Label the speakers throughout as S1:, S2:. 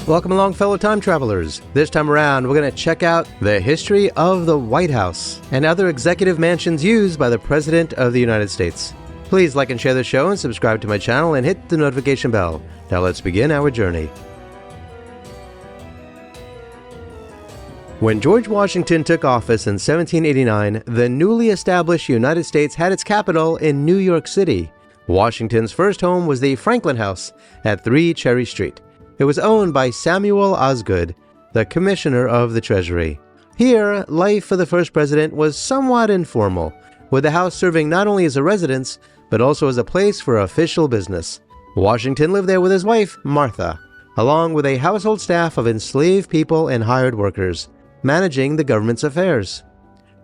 S1: Welcome along, fellow time travelers. This time around, we're going to check out the history of the White House and other executive mansions used by the President of the United States. Please like and share the show and subscribe to my channel and hit the notification bell. Now let's begin our journey. When George Washington took office in 1789, the newly established United States had its capital in New York City. Washington's first home was the Franklin House at 3 Cherry Street. It was owned by Samuel Osgood, the Commissioner of the Treasury. Here, life for the first president was somewhat informal, with the house serving not only as a residence, but also as a place for official business. Washington lived there with his wife, Martha, along with a household staff of enslaved people and hired workers, managing the government's affairs.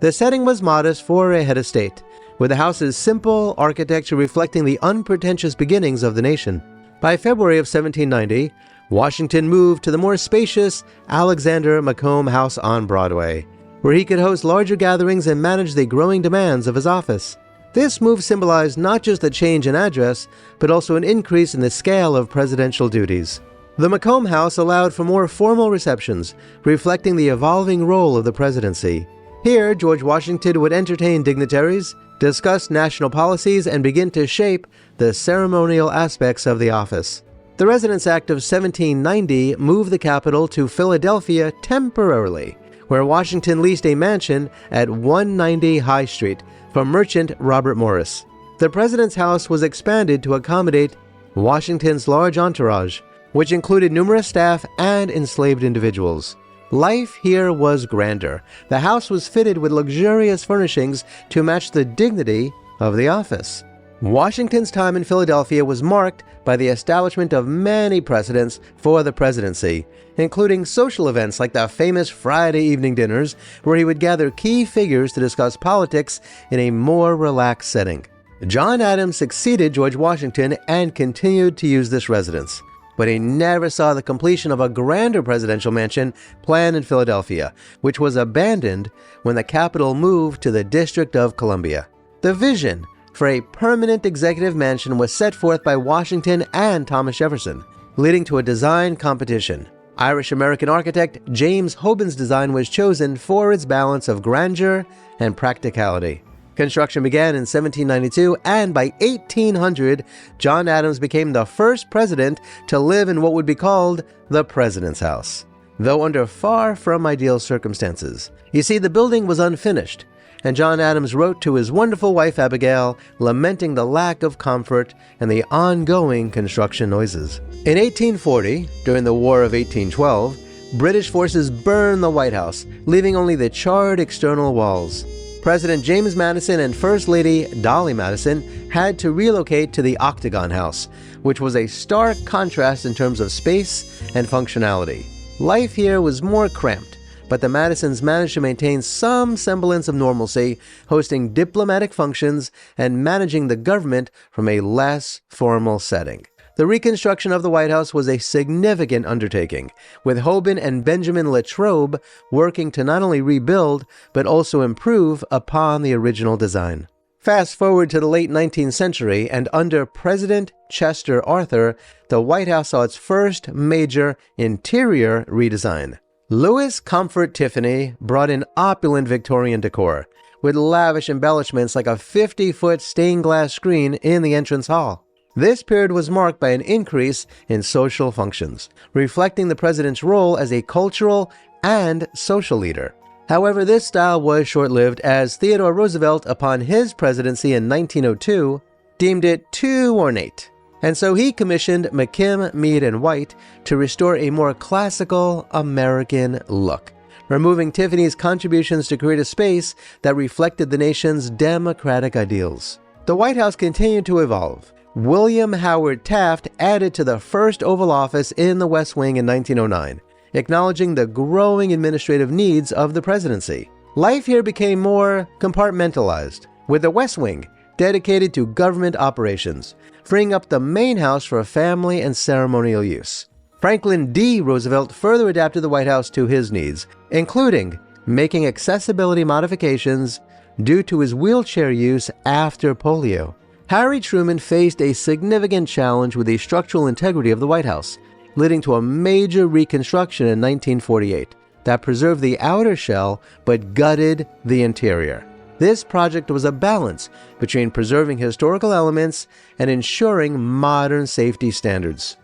S1: The setting was modest for a head of state, with the house's simple architecture reflecting the unpretentious beginnings of the nation. By February of 1790, Washington moved to the more spacious Alexander Macomb House on Broadway, where he could host larger gatherings and manage the growing demands of his office. This move symbolized not just a change in address, but also an increase in the scale of presidential duties. The Macomb House allowed for more formal receptions, reflecting the evolving role of the presidency. Here, George Washington would entertain dignitaries, discuss national policies, and begin to shape the ceremonial aspects of the office. The Residence Act of 1790 moved the capital to Philadelphia temporarily, where Washington leased a mansion at 190 High Street from merchant Robert Morris. The president's house was expanded to accommodate Washington's large entourage, which included numerous staff and enslaved individuals. Life here was grander. The house was fitted with luxurious furnishings to match the dignity of the office. Washington's time in Philadelphia was marked by the establishment of many precedents for the presidency, including social events like the famous Friday evening dinners, where he would gather key figures to discuss politics in a more relaxed setting. John Adams succeeded George Washington and continued to use this residence, but he never saw the completion of a grander presidential mansion planned in Philadelphia, which was abandoned when the capital moved to the District of Columbia. The vision for a permanent executive mansion was set forth by Washington and Thomas Jefferson, leading to a design competition. Irish-American architect James Hoban's design was chosen for its balance of grandeur and practicality. Construction began in 1792, and by 1800, John Adams became the first president to live in what would be called the President's House, though under far from ideal circumstances. You see, the building was unfinished, and John Adams wrote to his wonderful wife Abigail, lamenting the lack of comfort and the ongoing construction noises. In 1840, during the War of 1812, British forces burned the White House, leaving only the charred external walls. President James Madison and First Lady Dolly Madison had to relocate to the Octagon House, which was a stark contrast in terms of space and functionality. Life here was more cramped, but the Madisons managed to maintain some semblance of normalcy, hosting diplomatic functions and managing the government from a less formal setting. The reconstruction of the White House was a significant undertaking, with Hoban and Benjamin Latrobe working to not only rebuild, but also improve upon the original design. Fast forward to the late 19th century, and under President Chester Arthur, the White House saw its first major interior redesign. Louis Comfort Tiffany brought in opulent Victorian decor, with lavish embellishments like a 50-foot stained glass screen in the entrance hall. This period was marked by an increase in social functions, reflecting the president's role as a cultural and social leader. However, this style was short-lived, as Theodore Roosevelt, upon his presidency in 1902, deemed it too ornate. And so he commissioned McKim, Mead & White to restore a more classical American look, removing Tiffany's contributions to create a space that reflected the nation's democratic ideals. The White House continued to evolve. William Howard Taft added to the first Oval Office in the West Wing in 1909, acknowledging the growing administrative needs of the presidency. Life here became more compartmentalized, with the West Wing dedicated to government operations, freeing up the main house for family and ceremonial use. Franklin D. Roosevelt further adapted the White House to his needs, including making accessibility modifications due to his wheelchair use after polio. Harry Truman faced a significant challenge with the structural integrity of the White House. leading to a major reconstruction in 1948 that preserved the outer shell but gutted the interior. This project was a balance between preserving historical elements and ensuring modern safety standards.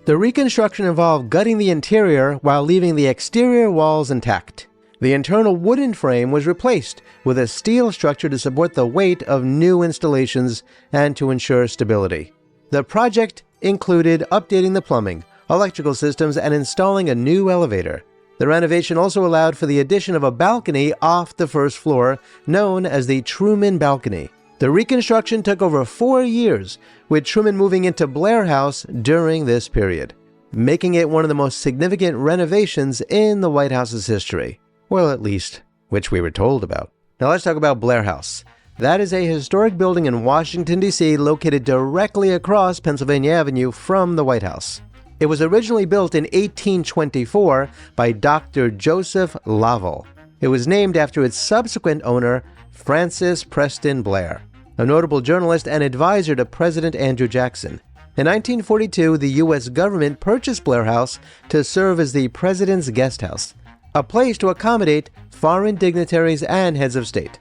S1: The reconstruction involved gutting the interior while leaving the exterior walls intact. The internal wooden frame was replaced with a steel structure to support the weight of new installations and to ensure stability. The project included updating the plumbing, electrical systems, and installing a new elevator. The renovation also allowed for the addition of a balcony off the first floor, known as the Truman Balcony. The reconstruction took over 4 years, with Truman moving into Blair House during this period, making it one of the most significant renovations in the White House's history. Well, at least, which we were told about. Now let's talk about Blair House. That is a historic building in Washington, D.C., located directly across Pennsylvania Avenue from the White House. It was originally built in 1824 by Dr. Joseph Lovell. It was named after its subsequent owner, Francis Preston Blair, a notable journalist and advisor to President Andrew Jackson. In 1942, the U.S. government purchased Blair House to serve as the President's Guest House, a place to accommodate foreign dignitaries and heads of state.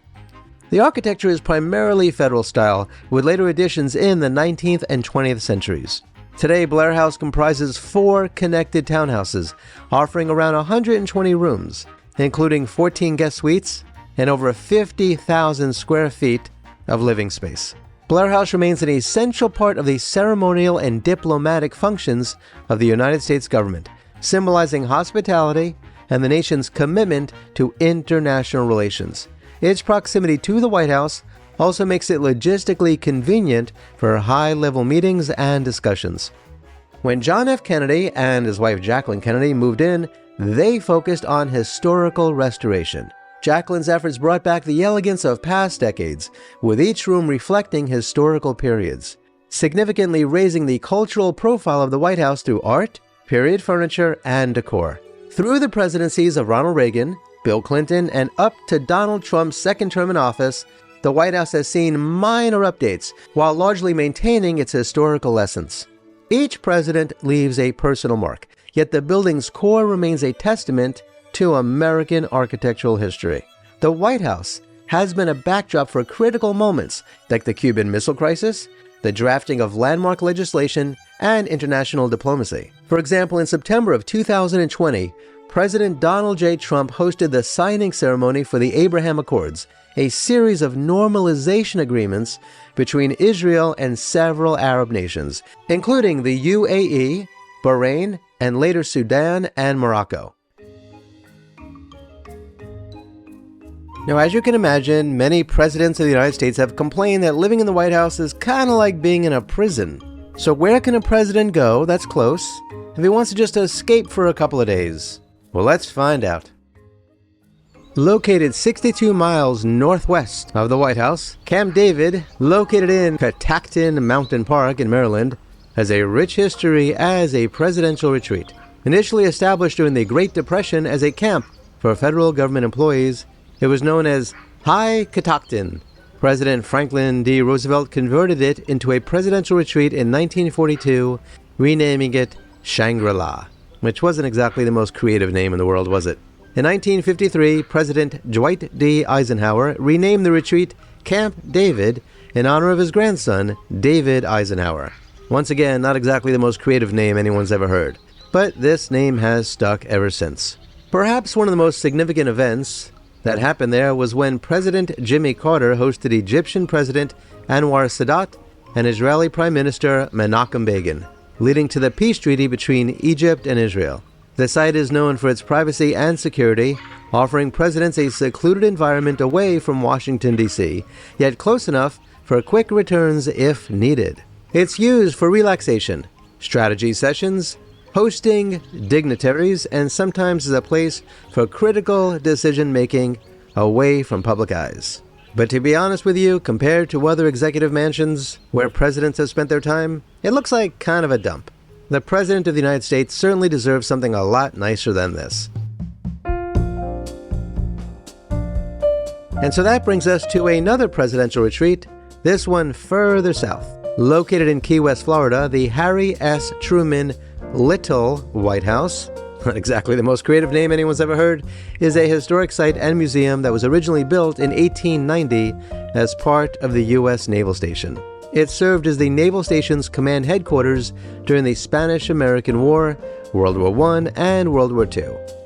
S1: The architecture is primarily federal style, with later additions in the 19th and 20th centuries. Today, Blair House comprises 4 connected townhouses, offering around 120 rooms, including 14 guest suites and over 50,000 square feet of living space. Blair House remains an essential part of the ceremonial and diplomatic functions of the United States government, symbolizing hospitality and the nation's commitment to international relations. Its proximity to the White House also makes it logistically convenient for high-level meetings and discussions. When John F. Kennedy and his wife Jacqueline Kennedy moved in, they focused on historical restoration. Jacqueline's efforts brought back the elegance of past decades, with each room reflecting historical periods, significantly raising the cultural profile of the White House through art, period furniture, and decor. Through the presidencies of Ronald Reagan, Bill Clinton, and up to Donald Trump's second term in office, the White House has seen minor updates while largely maintaining its historical essence. Each president leaves a personal mark, yet the building's core remains a testament to American architectural history. The White House has been a backdrop for critical moments like the Cuban Missile Crisis, the drafting of landmark legislation, and international diplomacy. For example, in September of 2020, President Donald J. Trump hosted the signing ceremony for the Abraham Accords, a series of normalization agreements between Israel and several Arab nations, including the UAE, Bahrain, and later Sudan and Morocco. Now, as you can imagine, many presidents of the United States have complained that living in the White House is kind of like being in a prison. So where can a president go that's close if he wants to just escape for a couple of days? Well, let's find out. Located 62 miles northwest of the White House, Camp David, located in Catoctin Mountain Park in Maryland, has a rich history as a presidential retreat. Initially established during the Great Depression as a camp for federal government employees, it was known as High Catoctin. President Franklin D. Roosevelt converted it into a presidential retreat in 1942, renaming it Shangri-La, which wasn't exactly the most creative name in the world, was it? In 1953, President Dwight D. Eisenhower renamed the retreat Camp David in honor of his grandson, David Eisenhower. Once again, not exactly the most creative name anyone's ever heard, but this name has stuck ever since. Perhaps one of the most significant events that happened there was when President Jimmy Carter hosted Egyptian President Anwar Sadat and Israeli Prime Minister Menachem Begin, leading to the peace treaty between Egypt and Israel. The site is known for its privacy and security, offering presidents a secluded environment away from Washington, D.C., yet close enough for quick returns if needed. It's used for relaxation, strategy sessions, hosting dignitaries, and sometimes as a place for critical decision-making away from public eyes. But to be honest with you, compared to other executive mansions where presidents have spent their time, it looks like kind of a dump. The President of the United States certainly deserves something a lot nicer than this. And so that brings us to another presidential retreat, this one further south. Located in Key West, Florida, the Harry S. Truman Little White House, not exactly the most creative name anyone's ever heard, is a historic site and museum that was originally built in 1890 as part of the U.S. Naval Station. It served as the Naval Station's command headquarters during the Spanish-American War, World War I, and World War II.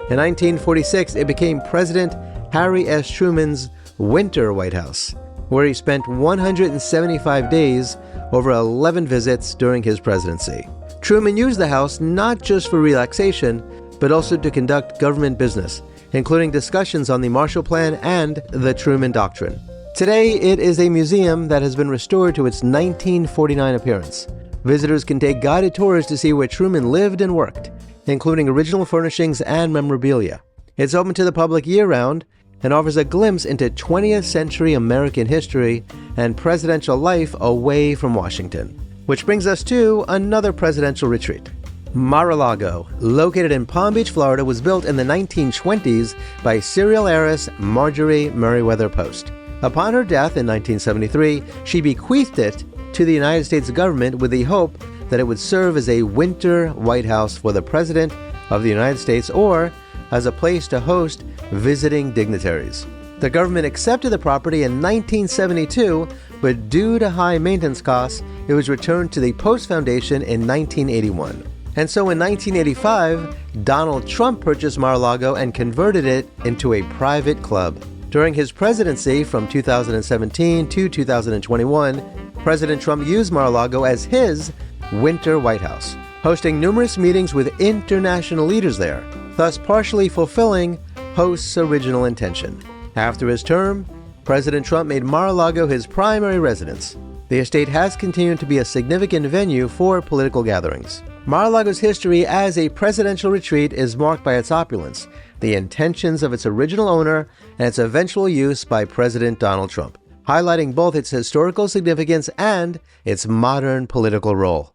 S1: In 1946, it became President Harry S. Truman's Winter White House, where he spent 175 days over 11 visits during his presidency. Truman used the house not just for relaxation, but also to conduct government business, including discussions on the Marshall Plan and the Truman Doctrine. Today, it is a museum that has been restored to its 1949 appearance. Visitors can take guided tours to see where Truman lived and worked, including original furnishings and memorabilia. It's open to the public year-round and offers a glimpse into 20th century American history and presidential life away from Washington. Which brings us to another presidential retreat. Mar-a-Lago, located in Palm Beach, Florida, was built in the 1920s by serial heiress Marjorie Merriweather Post. Upon her death in 1973, she bequeathed it to the United States government with the hope that it would serve as a winter White House for the President of the United States or as a place to host visiting dignitaries. The government accepted the property in 1972, but due to high maintenance costs, it was returned to the Post Foundation in 1981. And so in 1985, Donald Trump purchased Mar-a-Lago and converted it into a private club. During his presidency from 2017 to 2021, President Trump used Mar-a-Lago as his Winter White House, hosting numerous meetings with international leaders there, thus partially fulfilling host's original intention. After his term, President Trump made Mar-a-Lago his primary residence. The estate has continued to be a significant venue for political gatherings. Mar-a-Lago's history as a presidential retreat is marked by its opulence, the intentions of its original owner, and its eventual use by President Donald Trump, highlighting both its historical significance and its modern political role.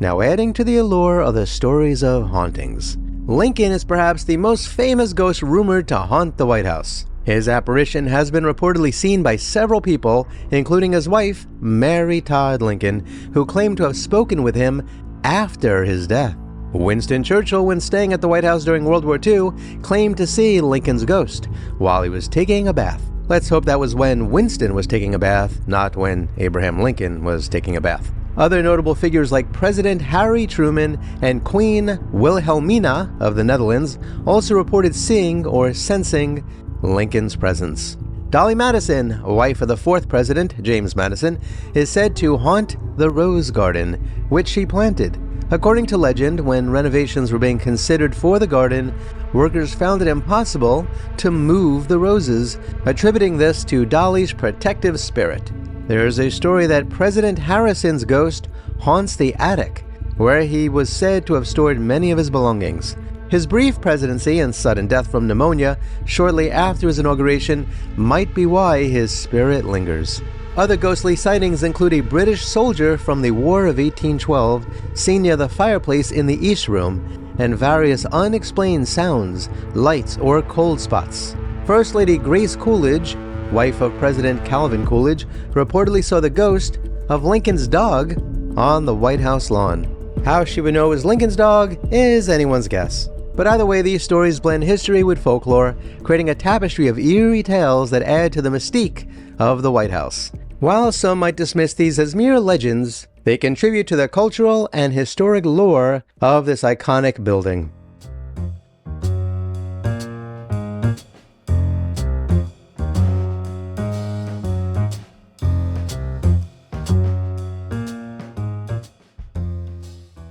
S1: Now, adding to the allure of the stories of hauntings, Lincoln is perhaps the most famous ghost rumored to haunt the White House. His apparition has been reportedly seen by several people, including his wife, Mary Todd Lincoln, who claimed to have spoken with him after his death. Winston Churchill, when staying at the White House during World War II, claimed to see Lincoln's ghost while he was taking a bath. Let's hope that was when Winston was taking a bath, not when Abraham Lincoln was taking a bath. Other notable figures like President Harry Truman and Queen Wilhelmina of the Netherlands also reported seeing or sensing Lincoln's presence. Dolly Madison, wife of the fourth president, James Madison, is said to haunt the Rose Garden, which she planted. According to legend, when renovations were being considered for the garden, workers found it impossible to move the roses, attributing this to Dolly's protective spirit. There is a story that President Harrison's ghost haunts the attic, where he was said to have stored many of his belongings. His brief presidency and sudden death from pneumonia shortly after his inauguration might be why his spirit lingers. Other ghostly sightings include a British soldier from the War of 1812 seen near the fireplace in the East Room, and various unexplained sounds, lights, or cold spots. First Lady Grace Coolidge, wife of President Calvin Coolidge, reportedly saw the ghost of Lincoln's dog on the White House lawn. How she would know it was Lincoln's dog is anyone's guess. But either way, these stories blend history with folklore, creating a tapestry of eerie tales that add to the mystique of the White House. While some might dismiss these as mere legends, they contribute to the cultural and historic lore of this iconic building.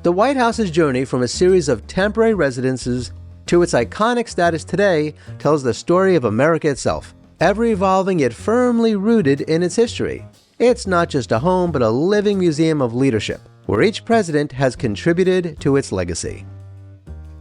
S1: The White House's journey from a series of temporary residences to its iconic status today tells the story of America itself, ever evolving yet firmly rooted in its history. It's not just a home, but a living museum of leadership, where each president has contributed to its legacy.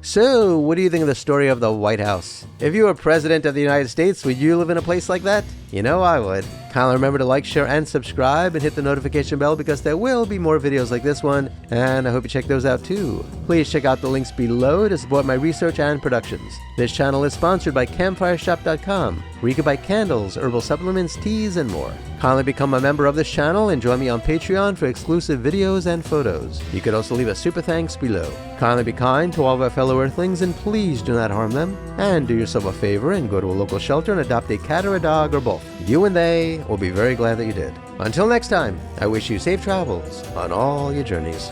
S1: So, what do you think of the story of the White House? If you were president of the United States, would you live in a place like that? You know I would. Kindly remember to like, share, and subscribe, and hit the notification bell because there will be more videos like this one, and I hope you check those out too. Please check out the links below to support my research and productions. This channel is sponsored by CampfireShop.com, where you can buy candles, herbal supplements, teas, and more. Kindly become a member of this channel and join me on Patreon for exclusive videos and photos. You could also leave a super thanks below. Kindly be kind to all of our fellow Earthlings and please do not harm them. And do yourself a favor and go to a local shelter and adopt a cat or a dog or both. You and they will be very glad that you did. Until next time, I wish you safe travels on all your journeys.